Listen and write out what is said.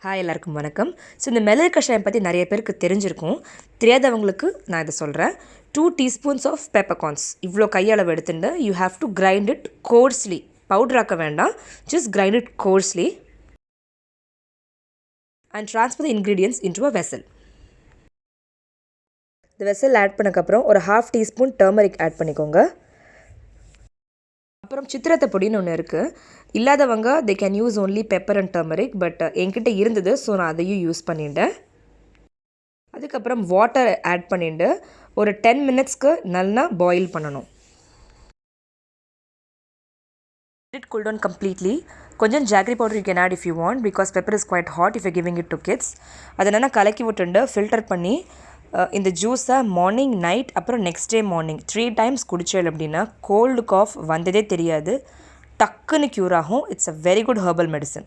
Hi எல்லாருக்கும் வணக்கம். So இந்த மிளகு கஷாயம் பற்றி நிறைய பேருக்கு தெரிஞ்சிருக்கும். தெரியாதவங்களுக்கு நான் இதை சொல்கிறேன். 2 teaspoons ஆஃப் peppercorns இவ்வளோ கையளவு எடுத்துட்டு you have to grind it coarsely. பவுடராக்க வேண்டாம், just grind it coarsely and transfer the ingredients into a vessel. இந்த வெசல் ஆட் பண்ணக்கப்புறம் ஒரு 1/2 teaspoon டர்மரிக் ஆட் பண்ணிக்கோங்க. அப்புறம் சித்திரத்தை பொடின்னு ஒன்று இருக்குது. இல்லாதவங்க they can use only pepper and turmeric, but என்கிட்ட இருந்தது, ஸோ நான் அதையும் யூஸ் பண்ணிட்டேன். அதுக்கப்புறம் வாட்டர் ஆட் பண்ணிட்டு ஒரு 10 minutesக்கு நல்லா பாயில் பண்ணணும். It cool down completely. கொஞ்சம் jaggery powder you can add if you want, because pepper is quite hot if you giving it to kids. அதை நல்லா கலக்கி விட்டுண்டு ஃபில்டர் பண்ணி இந்த ஜூஸை மார்னிங் நைட் அப்புறம் நெக்ஸ்ட் டே மார்னிங் 3 times குடிச்சேன் அப்படின்னா கோல்டு காஃப் வந்ததே தெரியாது, டக்குன்னு க்யூர் ஆகும். It's a very good herbal medicine.